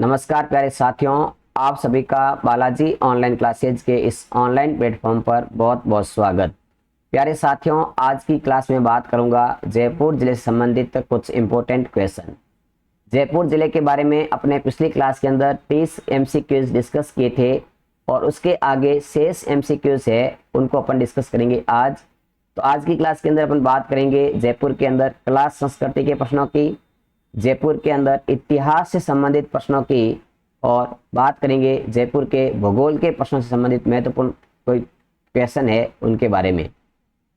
नमस्कार प्यारे साथियों, आप सभी का बालाजी ऑनलाइन क्लासेज के इस ऑनलाइन प्लेटफॉर्म पर बहुत बहुत स्वागत। प्यारे साथियों, आज की क्लास में बात करूंगा जयपुर जिले से संबंधित कुछ इंपॉर्टेंट क्वेश्चन। जयपुर जिले के बारे में अपने पिछली क्लास के अंदर 30 एमसीक्यूज डिस्कस किए थे और उसके आगे शेष एमसीक्यूज है उनको अपन डिस्कस करेंगे आज। तो आज की क्लास के अंदर अपन बात करेंगे जयपुर के अंदर कला संस्कृति के प्रश्नों की, जयपुर के अंदर इतिहास से संबंधित प्रश्नों की और बात करेंगे जयपुर के भूगोल के प्रश्नों से संबंधित महत्वपूर्ण कोई क्वेश्चन है उनके बारे में।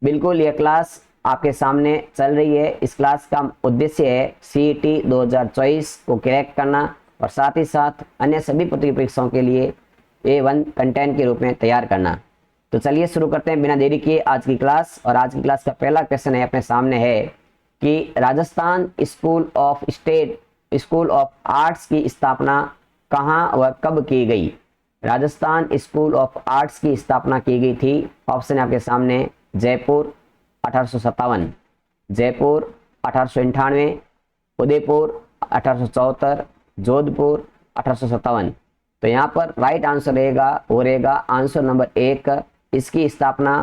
बिल्कुल ये क्लास आपके सामने चल रही है। इस क्लास का उद्देश्य है सीईटी 2024 को क्रैक करना और साथ ही साथ अन्य सभी प्रतियोगी परीक्षाओं के लिए A1 कंटेंट के रूप में तैयार करना। तो चलिए शुरू करते हैं बिना देरी किए आज की क्लास। और आज की क्लास का पहला क्वेश्चन है अपने सामने है कि राजस्थान स्कूल ऑफ आर्ट्स की स्थापना कहाँ व कब की गई। राजस्थान स्कूल ऑफ आर्ट्स की स्थापना की गई थी। ऑप्शन है आपके सामने जयपुर 1857, जयपुर 1898, उदयपुर 1874, जोधपुर 1857। तो यहाँ पर राइट आंसर रहेगा आंसर नंबर 1, इसकी स्थापना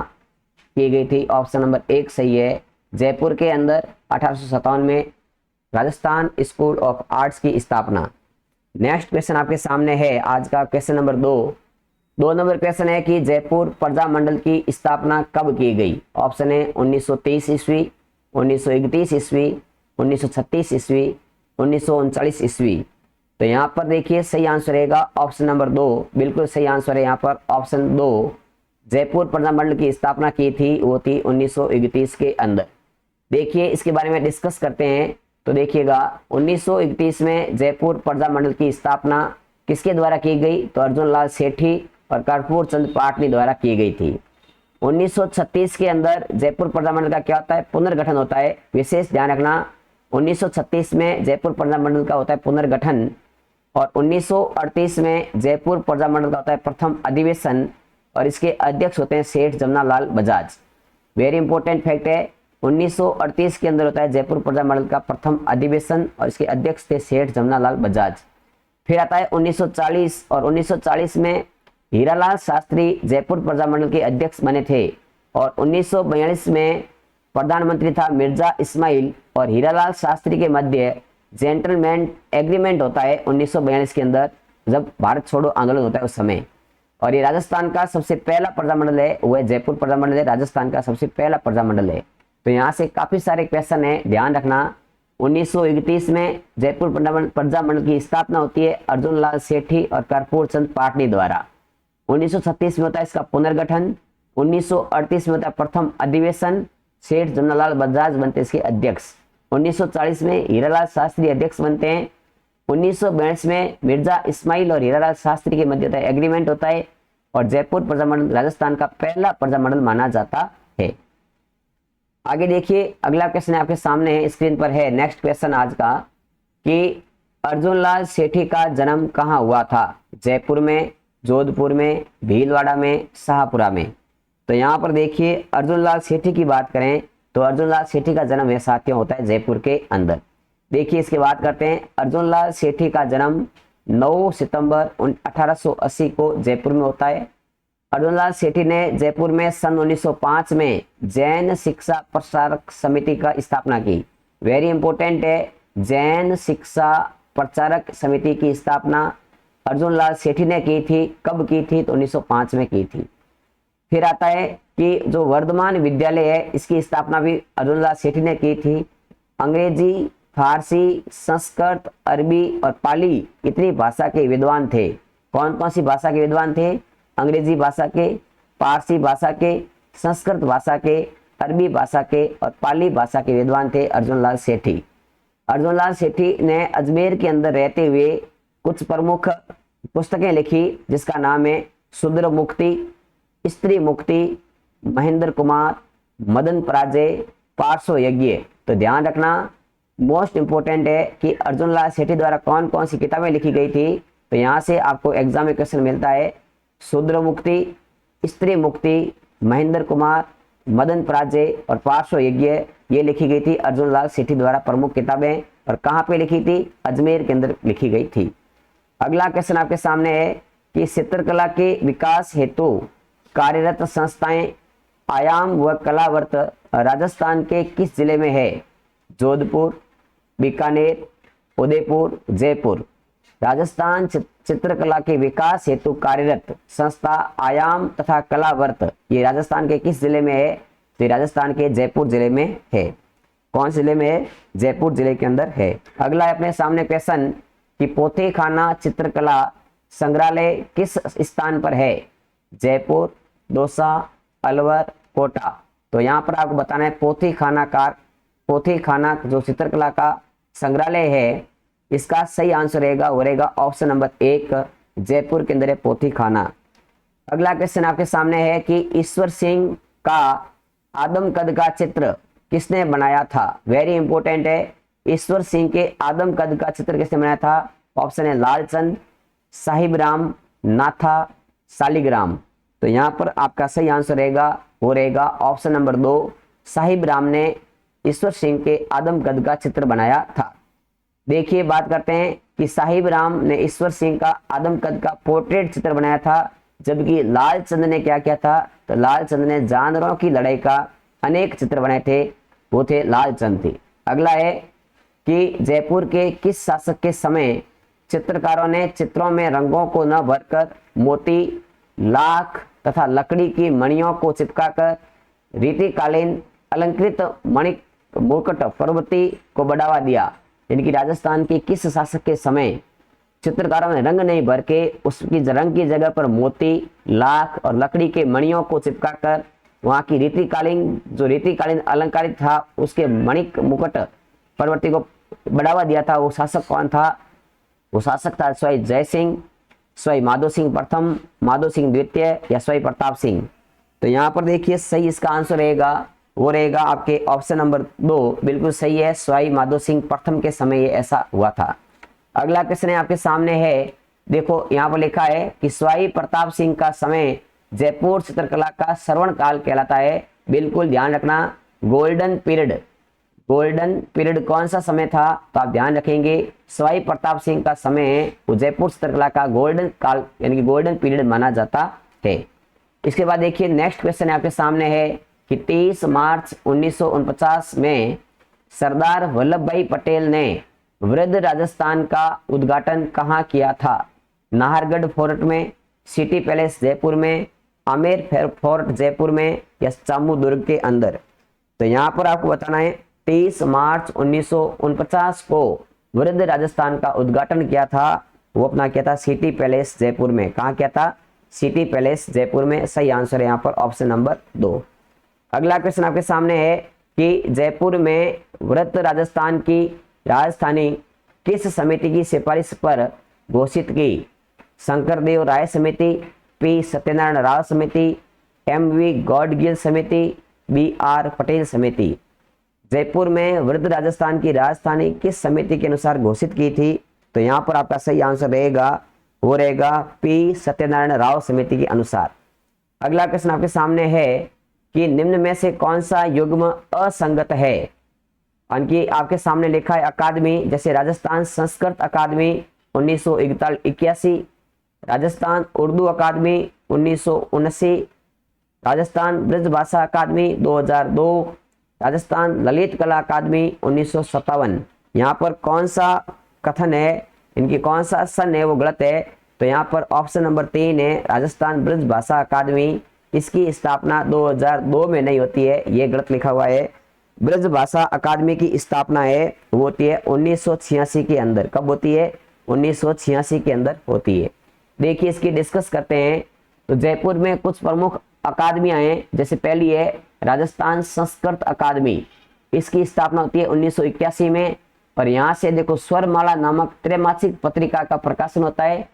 की गई थी। ऑप्शन नंबर 1 सही है। जयपुर के अंदर 1857 में राजस्थान स्कूल ऑफ आर्ट्स की स्थापना। नेक्स्ट क्वेश्चन आपके सामने है आज का क्वेश्चन नंबर 2 नंबर क्वेश्चन है कि जयपुर प्रजा मंडल की स्थापना कब की गई। ऑप्शन है 1923 ईस्वी, 1931 ईस्वी, 1936 ईस्वी, 1939 ईस्वी। तो यहाँ पर देखिए सही आंसर रहेगा ऑप्शन नंबर 2, बिल्कुल सही आंसर है यहाँ पर ऑप्शन 2। जयपुर प्रजा मंडल की स्थापना की थी वो थी 1931 के अंदर। देखिए इसके बारे में डिस्कस करते हैं। तो देखिएगा 1931 में जयपुर प्रजा मंडल की स्थापना किसके द्वारा की गई, तो अर्जुन लाल सेठी और कर्पूर चंद पाटनी द्वारा की गई थी। 1936 के अंदर जयपुर प्रजा मंडल का क्या होता है, पुनर्गठन होता है। विशेष ध्यान रखना 1936 में जयपुर प्रजा मंडल का होता है पुनर्गठन और 1938 में जयपुर प्रजा मंडल का होता है प्रथम अधिवेशन और इसके अध्यक्ष होते हैं सेठ Jamnalal Bajaj. Very important fact है, 1938 के अंदर होता है जयपुर प्रजा मंडल का प्रथम अधिवेशन और इसके अध्यक्ष थे सेठ जमनालाल बजाज। फिर आता है 1940 और 1940 में हीरालाल शास्त्री जयपुर प्रजा मंडल के अध्यक्ष बने थे और 1942 में प्रधानमंत्री था मिर्जा इस्माइल और हीरालाल शास्त्री के मध्य जेंटलमैन एग्रीमेंट होता है 1942 के अंदर, जब भारत छोड़ो आंदोलन होता है उस समय। और ये राजस्थान का सबसे पहला प्रजामंडल है, वो है जयपुर प्रजामंडल है, राजस्थान का सबसे पहला प्रजामंडल है। तो यहाँ से काफी सारे क्वेश्चन है, ध्यान रखना। 1931 में जयपुर प्रजामंडल की स्थापना होती है अर्जुन लाल सेठी और कर्पूर चंद पाटनी द्वारा। 1936 में होता है इसका पुनर्गठन, 1938 में होता है प्रथम अधिवेशन, सेठ जमनालाल बजाज बनते इसके अध्यक्ष। 1940 में हीरालाल शास्त्री अध्यक्ष बनते हैं। 1942 में मिर्जा इस्माइल और हीरालाल शास्त्री के मध्य एग्रीमेंट होता है और जयपुर प्रजामंडल राजस्थान का पहला प्रजामंडल माना जाता है। आगे देखिए अगला क्वेश्चन आपके सामने है, स्क्रीन पर है। नेक्स्ट क्वेश्चन आज का कि अर्जुन लाल सेठी का जन्म कहाँ हुआ था, जयपुर में, जोधपुर में, भीलवाड़ा में, शाहपुरा में। तो यहाँ पर देखिए अर्जुन लाल सेठी की बात करें तो अर्जुन लाल सेठी का जन्म है साथियों होता है जयपुर के अंदर। देखिए इसकी बात करते हैं। अर्जुन लाल सेठी का जन्म 9 सितंबर 1880 को जयपुर में होता है। अर्जुन लाल सेठी ने जयपुर में सन 1905 में जैन शिक्षा प्रचारक समिति का स्थापना की। वेरी इंपॉर्टेंट है, जैन शिक्षा प्रचारक समिति की स्थापना अर्जुन लाल सेठी ने की थी। कब की थी, तो 1905 में की थी। फिर आता है कि जो वर्धमान विद्यालय है इसकी स्थापना भी अर्जुन लाल सेठी ने की थी। अंग्रेजी, फारसी, संस्कृत, अरबी और पाली इतनी भाषा के विद्वान थे। कौन कौन सी भाषा के विद्वान थे, अंग्रेजी भाषा के, पारसी भाषा के, संस्कृत भाषा के, अरबी भाषा के और पाली भाषा के विद्वान थे अर्जुन लाल सेठी। अर्जुन लाल सेठी ने अजमेर के अंदर रहते हुए कुछ प्रमुख पुस्तकें लिखी जिसका नाम है शूद्र मुक्ति, स्त्री मुक्ति, महेंद्र कुमार, मदन पराजय, पार्श्व यज्ञ। तो ध्यान रखना मोस्ट इंपोर्टेंट है कि अर्जुन लाल सेठी द्वारा कौन कौन सी किताबें लिखी गई थी। तो यहाँ से आपको एग्जाम में क्वेश्चन मिलता है, शूद्र मुक्ति, स्त्री मुक्ति, महेंद्र कुमार, मदन पराजय और पार्श्व यज्ञ, ये लिखी गई थी अर्जुन लाल सेठी द्वारा प्रमुख किताबें। और कहाँ पे लिखी थी, अजमेर के अंदर लिखी गई थी। अगला क्वेश्चन आपके सामने है कि चित्रकला के विकास हेतु कार्यरत संस्थाएं आयाम व कलावर्त राजस्थान के किस जिले में है? जोधपुर, बीकानेर, उदयपुर, जयपुर। राजस्थान चित्रकला के विकास हेतु कार्यरत संस्था आयाम तथा कलावर्त ये राजस्थान के किस जिले में है? तो राजस्थान के जयपुर जिले में है। कौन जिले में है? जयपुर जिले के अंदर है। अगला है अपने सामने क्वेश्चन कि पोथीखाना चित्रकला संग्रहालय किस स्थान पर है? जयपुर, दौसा, अलवर, कोटा। तो यहाँ पर आपको बताना है पोथीखाना जो चित्रकला का संग्रहालय है, इसका सही आंसर रहेगा वो रहेगा ऑप्शन नंबर 1, जयपुर के अंदर है पोथीखाना। अगला क्वेश्चन आपके सामने है कि ईश्वर सिंह का आदमकद का चित्र किसने बनाया था? वेरी इंपॉर्टेंट है। ईश्वर सिंह के आदमकद का चित्र किसने बनाया था? ऑप्शन है लालचंद, साहिबराम, नाथा, शालिग्राम। तो यहाँ पर आपका सही आंसर रहेगा वो रहेगा ऑप्शन नंबर 2, साहिबराम ने ईश्वर सिंह के आदमकद का चित्र बनाया था। देखिए बात करते हैं कि साहिबराम ने ईश्वर सिंह का आदमकद का पोर्ट्रेट चित्र बनाया था, जबकि लालचंद ने क्या किया था? तो लालचंद ने जानवरों की लड़ाई का अनेक चित्र बनाए थे, वो थे लालचंद थे। अगला है कि जयपुर के किस शासक के समय चित्रकारों ने चित्रों में रंगों को न भरकर मोती, लाख तथा लकड़ी की मणियों को चिपकाकर रीतिकालीन अलंकृत मणिक मुकुट पर्वती को बढ़ावा दिया? यानी कि राजस्थान के किस शासक के समय चित्रकारों ने रंग नहीं भर के उसकी रंग की जगह पर मोती, लाख और लकड़ी के मणियों को चिपकाकर वहां की रीतिकालीन अलंकारित था उसके मणिक मुकुट पर्वती को बढ़ावा दिया था? वो शासक कौन था? वो शासक था स्वाई जय सिंह, स्वाई माधो सिंह प्रथम, माधो सिंह द्वितीय या स्वाई प्रताप सिंह। तो यहाँ पर देखिए सही इसका आंसर रहेगा वो रहेगा आपके ऑप्शन नंबर 2, बिल्कुल सही है। स्वाई माधो सिंह प्रथम के समय ये ऐसा हुआ था। अगला क्वेश्चन है आपके सामने है, देखो यहाँ पर लिखा है कि स्वाई प्रताप सिंह का समय जयपुर चित्रकला का श्रवण काल कहलाता है। बिल्कुल ध्यान रखना, गोल्डन पीरियड कौन सा समय था? तो आप ध्यान रखेंगे स्वाई प्रताप सिंह का समय जयपुर चित्रकला का गोल्डन काल यानी कि गोल्डन पीरियड माना जाता है। इसके बाद देखिए नेक्स्ट क्वेश्चन आपके सामने है कि 30 मार्च 1949 में सरदार वल्लभ भाई पटेल ने वृद्ध राजस्थान का उद्घाटन कहाँ किया था? नाहरगढ़ फोर्ट में, सिटी पैलेस जयपुर में, आमेर फोर्ट जयपुर में या चामू दुर्ग के अंदर? तो यहाँ पर आपको बताना है 30 मार्च 1949 को वृद्ध राजस्थान का उद्घाटन किया था, वो अपना किया था सिटी पैलेस जयपुर में। कहाँ किया था? सिटी पैलेस जयपुर में। सही आंसर है यहाँ पर ऑप्शन नंबर 2। अगला क्वेश्चन आपके सामने है कि जयपुर में वृद्ध राजस्थान की राजधानी किस समिति की सिफारिश पर घोषित की? शंकरदेव राय समिति, पी सत्यनारायण राव समिति, एमवी गॉडगिल समिति, बी.आर. पटेल समिति। जयपुर में वृद्ध राजस्थान की राजधानी किस समिति के अनुसार घोषित की थी? तो यहाँ पर आपका सही आंसर रहेगा वो रहेगा पी सत्यनारायण राव समिति के अनुसार। अगला क्वेश्चन आपके सामने है कि निम्न में से कौन सा युग्म असंगत है? उनकी आपके सामने लिखा है अकादमी, जैसे राजस्थान संस्कृत अकादमी 1981, राजस्थान उर्दू अकादमी 1979, राजस्थान ब्रज भाषा अकादमी 2002, राजस्थान ललित कला अकादमी 1957। यहाँ पर कौन सा कथन है, इनकी कौन सा सन है वो गलत है? तो यहाँ पर ऑप्शन नंबर 3 है राजस्थान ब्रज भाषा अकादमी, इसकी स्थापना 2002 में नहीं होती है, ये गलत लिखा हुआ है। ब्रज भाषा अकादमी की स्थापना है वो होती है 1986 के अंदर। कब होती है? 1986 के अंदर होती है। देखिए इसकी डिस्कस करते हैं। तो जयपुर में कुछ प्रमुख अकादमियां हैं, जैसे पहली है राजस्थान संस्कृत अकादमी, इसकी स्थापना होती है 1981 में। और यहाँ से देखो स्वरमाला नामक त्रैमासिक पत्रिका का प्रकाशन होता है।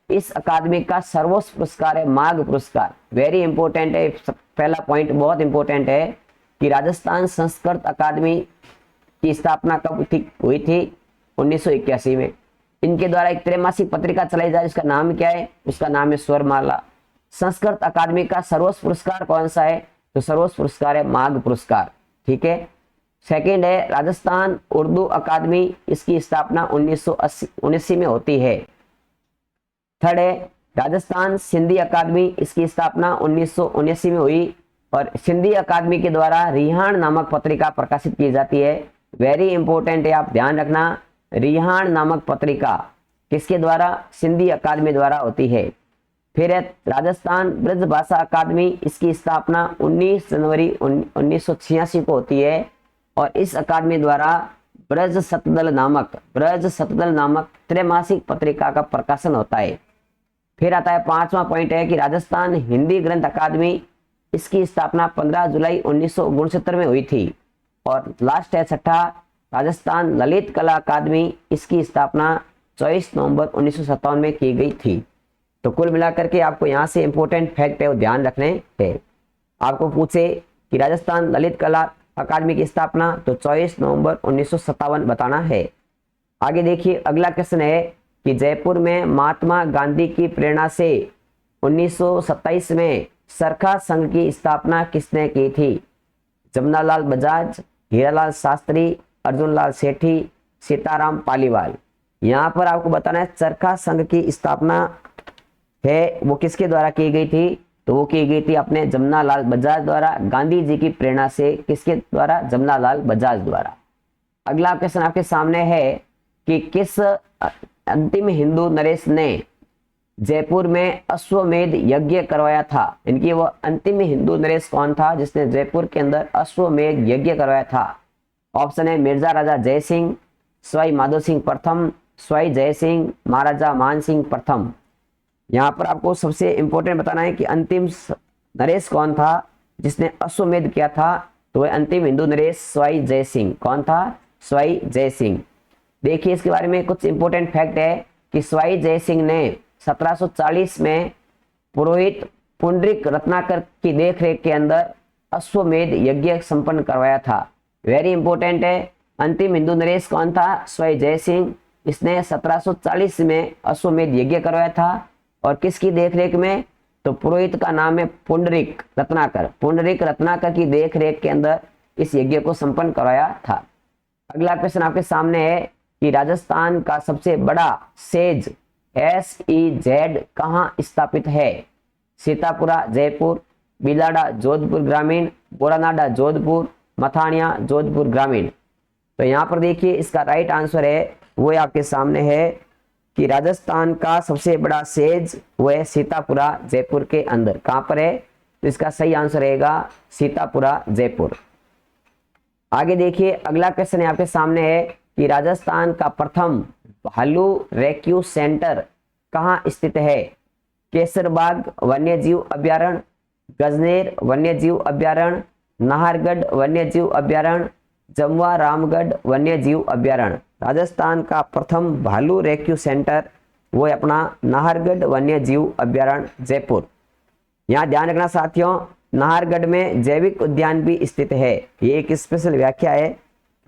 इस अकादमी का सर्वोच्च पुरस्कार है माघ पुरस्कार। वेरी इंपॉर्टेंट है, पहला पॉइंट बहुत इंपॉर्टेंट है कि राजस्थान संस्कृत अकादमी की स्थापना कब हुई थी? 1981 में। इनके द्वारा एक त्रैमासिक पत्रिका चलाई जाए, इसका नाम क्या है? उसका नाम है स्वरमाला। संस्कृत अकादमी का सर्वोच्च पुरस्कार कौन सा है? तो सर्वोच्च पुरस्कार है माघ पुरस्कार। ठीक है। सेकंड है राजस्थान उर्दू अकादमी, इसकी स्थापना 1980 में होती है। थर्ड है राजस्थान सिंधी अकादमी, इसकी स्थापना 1979 में हुई और सिंधी अकादमी के द्वारा रिहाण नामक पत्रिका प्रकाशित की जाती है। वेरी इंपॉर्टेंट है, आप ध्यान रखना, रिहाण नामक पत्रिका किसके द्वारा? सिंधी अकादमी द्वारा होती है। फिर है राजस्थान ब्रज भाषा अकादमी, इसकी स्थापना 19 जनवरी 1986 को होती है और इस अकादमी द्वारा ब्रज शतदल नामक त्रैमासिक पत्रिका का प्रकाशन होता है। फिर आता है 5वां पॉइंट है कि राजस्थान हिंदी ग्रंथ अकादमी, इसकी स्थापना 15 जुलाई 1969 में हुई थी। और लास्ट है 6ठा राजस्थान ललित कला अकादमी, इसकी स्थापना 24 नवंबर 1957 में की गई थी। तो कुल मिलाकर के आपको यहाँ से इंपॉर्टेंट फैक्ट है वो ध्यान रखने हैं। आपको पूछे कि राजस्थान ललित कला अकादमी की स्थापना, तो 24 नवंबर 1957 बताना है। आगे देखिए अगला प्रश्न है कि जयपुर में महात्मा गांधी की प्रेरणा से 1927 में चरखा संघ की स्थापना किसने की थी? जमनालाल बजाज, हीरालाल शास्त्री, अर्जुनलाल सेठी, सीताराम पालीवाल। यहाँ पर आपको बताना है चरखा संघ की स्थापना है वो किसके द्वारा की गई थी? तो वो की गई थी अपने जमनालाल बजाज द्वारा, गांधी जी की प्रेरणा से। किसके द्वारा? जमनालाल बजाज द्वारा। अगला क्वेश्चन आपके सामने है कि किस अंतिम हिंदू नरेश ने जयपुर में अश्वमेध यज्ञ करवाया था? इनकी वो अंतिम हिंदू नरेश कौन था जिसने जयपुर के अंदर अश्वमेध यज्ञ करवाया था? ऑप्शन है मिर्जा राजा जय सिंह, सवाई माधो सिंह प्रथम, सवाई जय सिंह, महाराजा मान सिंह प्रथम। यहाँ पर आपको सबसे इंपॉर्टेंट बताना है कि अंतिम नरेश कौन था जिसने अश्वमेध किया था? तो वह अंतिम हिंदू नरेश सवाई जय सिंह। कौन था? सवाई जय सिंह। देखिए इसके बारे में कुछ इंपॉर्टेंट फैक्ट है कि सवाई जय सिंह ने 1740 में पुरोहित पुंडरीक रत्नाकर की देखरेख के अंदर अश्वमेध यज्ञ संपन्न करवाया था। वेरी इंपॉर्टेंट है, अंतिम हिंदू नरेश कौन था? सवाई जय सिंह। इसने 1740 में अश्वमेध यज्ञ करवाया था और किसकी देखरेख में? तो पुरोहित का नाम है पुंडरीक रत्नाकर। पुंडरीक रत्नाकर की देखरेख के अंदर इस यज्ञ को संपन्न करवाया था। अगला प्रश्न आपके सामने है कि राजस्थान का सबसे बड़ा सेज SEZ कहाँ स्थापित है? सीतापुरा जयपुर, बिलाड़ा जोधपुर ग्रामीण, बोरानाडा जोधपुर, मथानिया जोधपुर ग्रामीण। तो यहाँ पर देखिए इसका राइट आंसर है वो आपके सामने है कि राजस्थान का सबसे बड़ा सेज वो है सीतापुरा जयपुर के अंदर। कहाँ पर है? तो इसका सही आंसर रहेगा सीतापुरा जयपुर। आगे देखिए अगला क्वेश्चन है आपके सामने है कि राजस्थान का प्रथम भालू रेस्क्यू सेंटर कहाँ स्थित है? केसरबाग वन्यजीव अभ्यारण्य, गजनेर वन्यजीव अभ्यारण्य, नाहरगढ़ वन्यजीव अभ्यारण्य, जमवा रामगढ़ वन्यजीव अभ्यारण्य। राजस्थान का प्रथम भालू रेस्क्यू सेंटर वो है अपना नाहरगढ़ वन्यजीव अभ्यारण्य जयपुर। यहाँ ध्यान रखना साथियों, नाहरगढ़ में जैविक उद्यान भी स्थित है। ये एक स्पेशल व्याख्या है।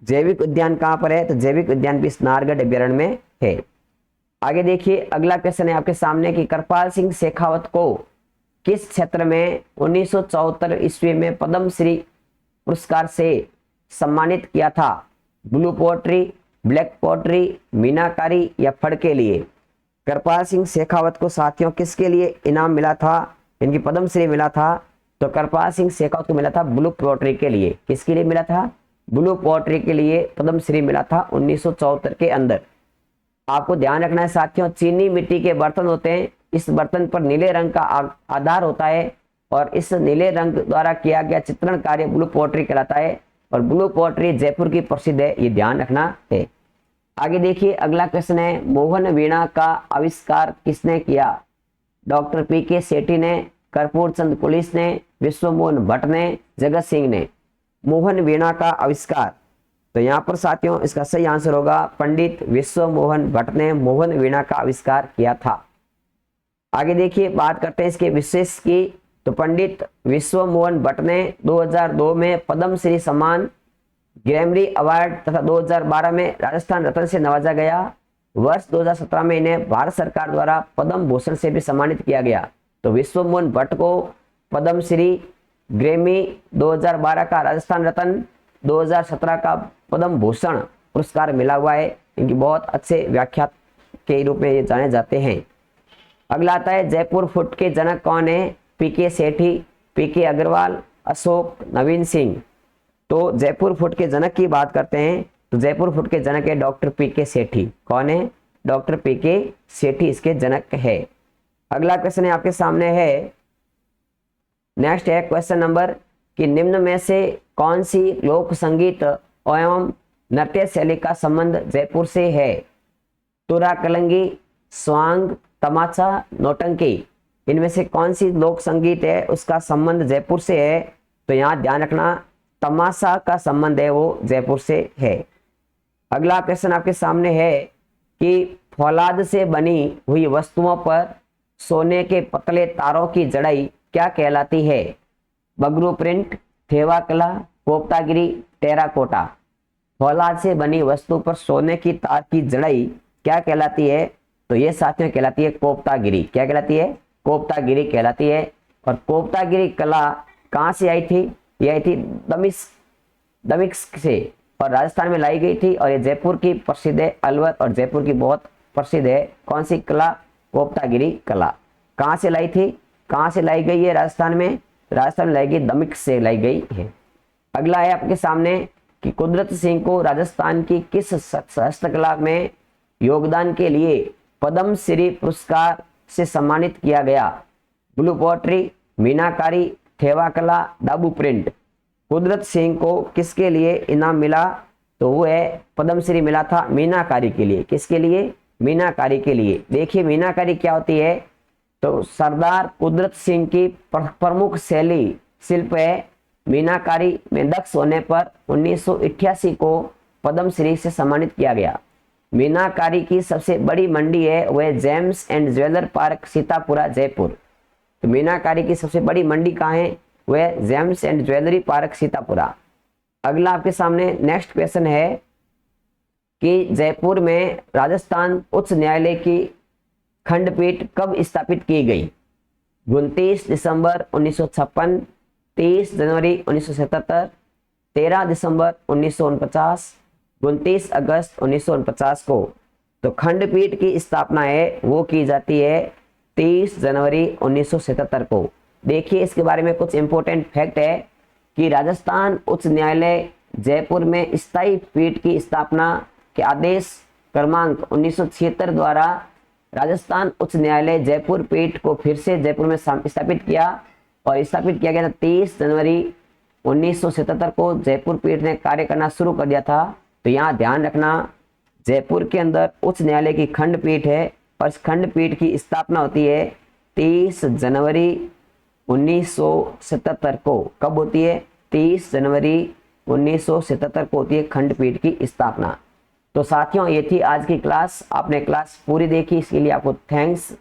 जैविक उद्यान कहाँ पर है? तो जैविक उद्यान भी नाहरगढ़ अभ्यारण्य में है। आगे देखिए अगला क्वेश्चन है आपके सामने कि कृपाल सिंह शेखावत को किस क्षेत्र में 1974 ईस्वी में पद्म श्री पुरस्कार से सम्मानित किया था? ब्लू पोट्री, ब्लैक पोट्री, मीनाकारी या फड़ के लिए? कृपाल सिंह शेखावत को साथियों किसके लिए इनाम मिला था? इनकी पद्मश्री मिला था। तो कृपाल सिंह शेखावत को मिला था ब्लू पोट्री के लिए। किसके लिए मिला था? ब्लू पोट्री के लिए पद्मश्री मिला था 1974 के अंदर। आपको ध्यान रखना है साथियों, चीनी मिट्टी के बर्तन होते हैं, इस बर्तन पर नीले रंग का आधार होता है और इस नीले रंग द्वारा किया गया चित्रण कार्य ब्लू पोट्री कहलाता है और ब्लू पोट्री जयपुर की प्रसिद्ध है, ये ध्यान रखना है। आगे देखिए अगला क्वेश्चन है, मोहन वीणा का आविष्कार किसने किया? डॉक्टर PK सेठी ने, कर्पूर चंद कुलिस ने, विश्वमोहन भट्ट ने, जगत सिंह ने। मोहन वीणा का आविष्कार, तो यहाँ पर साथियों इसका सही आंसर होगा पंडित विश्वमोहन भट्ट ने मोहन वीणा का आविष्कार किया था। आगे देखिए बात करते हैं इसके विशेष की। तो पंडित विश्वमोहन भट्ट ने 2002 में पद्मश्री सम्मान, ग्रैमरी अवार्ड तथा 2012 में राजस्थान रत्न से नवाजा गया। वर्ष 2017 में इन्हें भारत सरकार द्वारा पद्म भूषण से भी सम्मानित किया गया। तो विश्वमोहन भट्ट को पद्मश्री, ग्रैमी 2012 का राजस्थान रत्न, 2017 का पद्म भूषण पुरस्कार मिला हुआ है। इनकी बहुत अच्छे व्याख्या के रूप में ये जाने जाते हैं। अगला आता है जयपुर फुट के जनक कौन है? पीके सेठी, पीके अग्रवाल, अशोक, नवीन सिंह। तो जयपुर फुट के जनक की बात करते हैं तो जयपुर फुट के जनक है डॉक्टर पीके सेठी। कौन है? डॉक्टर पीके सेठी इसके जनक है। अगला क्वेश्चन है आपके सामने है, नेक्स्ट है क्वेश्चन नंबर कि निम्न में से कौन सी लोक संगीत एवं नृत्य शैली का संबंध जयपुर से है? तुरा कलंगी, स्वांग, तमाचा, नौटंकी। इनमें से कौन सी लोक संगीत है उसका संबंध जयपुर से है? तो यहाँ ध्यान रखना तमाशा का संबंध है वो जयपुर से है। अगला क्वेश्चन आपके सामने है कि फौलाद से बनी हुई वस्तुओं पर सोने के पतले तारों की जड़ाई क्या कहलाती है? बगरू प्रिंट, थेवा कला, कोफ्तागिरी, टेराकोटा। फौलाद से बनी वस्तु पर सोने की तार की जड़ाई क्या कहलाती है? तो ये साथियों कहलाती है कोफ्तागिरी। क्या कहलाती है? कोफ्तागिरी कहलाती है। और कोफ्तागिरी कला कहाँ से आई थी? ये आई थी दमिश्क से और राजस्थान में लाई गई थी। और ये जयपुर की प्रसिद्ध है, अलवर और जयपुर की बहुत प्रसिद्ध है। कौन सी कला? कोफ्तागिरी कला। कहाँ से लाई थी? कहाँ से लाई गई है? राजस्थान में, राजस्थान में लाई गई, दमिश्क से लाई गई है। अगला है आपके सामने कि कुदरत सिंह को राजस्थान की किस हस्तकला में योगदान के लिए पद्म श्री पुरस्कार से सम्मानित किया गया? ब्लू पोट्री, मीनाकारी, थेवा कला, डाबू प्रिंट। कुदरत सिंह को किसके लिए इनाम मिला? तो वो है पद्मश्री मिला था मीनाकारी के लिए। किसके लिए? मीनाकारी के लिए। देखिए मीनाकारी क्या होती है? तो सरदार कुदरत सिंह की प्रमुख शैली शिल्प है मीनाकारी में दक्ष होने पर 1988 को पद्मश्री से सम्मानित किया गया। मीनाकारी की सबसे बड़ी मंडी है वह James and jeweller park, Sitapura, Jaipur. तो मीनाकारी की सबसे बड़ी मंडी कहाँ है? वह James and jewellery park, Sitapura. अगला आपके सामने नेक्स्ट क्वेश्चन है कि जयपुर में राजस्थान उच्च न्यायालय की खंडपीठ कब स्थापित की गई? 29 दिसंबर 1956, 30 जनवरी 1977, 13 दिसंबर 1949, 29 अगस्त 1949 को। तो खंडपीठ की स्थापना है वो की जाती है 30 जनवरी 1977 को। देखिए इसके बारे में कुछ इंपॉर्टेंट फैक्ट है कि राजस्थान उच्च न्यायालय जयपुर में स्थायी पीठ की स्थापना के आदेश क्रमांक 1976 द्वारा राजस्थान उच्च न्यायालय जयपुर पीठ को फिर से जयपुर में स्थापित किया और स्थापित किया गया था 30 जनवरी 1977 को। जयपुर पीठ ने कार्य करना शुरू कर दिया था। तो यहाँ ध्यान रखना जयपुर के अंदर उच्च न्यायालय की खंडपीठ है और इस खंडपीठ की स्थापना होती है 30 जनवरी 1977 को। कब होती है? 30 जनवरी 1977 को होती है खंडपीठ की स्थापना। तो साथियों ये थी आज की क्लास। आपने क्लास पूरी देखी इसके लिए आपको थैंक्स।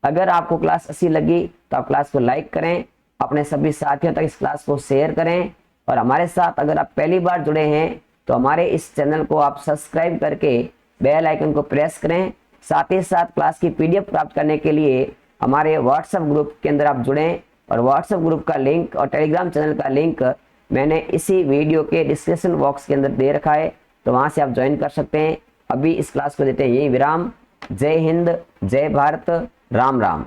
अगर आपको क्लास अच्छी लगी तो आप क्लास को लाइक करें, अपने सभी साथियों तक इस क्लास को शेयर करें और हमारे साथ अगर आप पहली बार जुड़े हैं तो हमारे इस चैनल को आप सब्सक्राइब करके बेल आइकन को प्रेस करें। साथ ही साथ क्लास की PDF प्राप्त करने के लिए हमारे व्हाट्सएप ग्रुप के अंदर आप जुड़ें और व्हाट्सएप ग्रुप का लिंक और टेलीग्राम चैनल का लिंक मैंने इसी वीडियो के डिस्क्रिप्शन बॉक्स के अंदर दे रखा है, तो वहां से आप ज्वाइन कर सकते हैं। अभी इस क्लास को देते हैं यही विराम। जय हिंद, जय भारत, राम राम।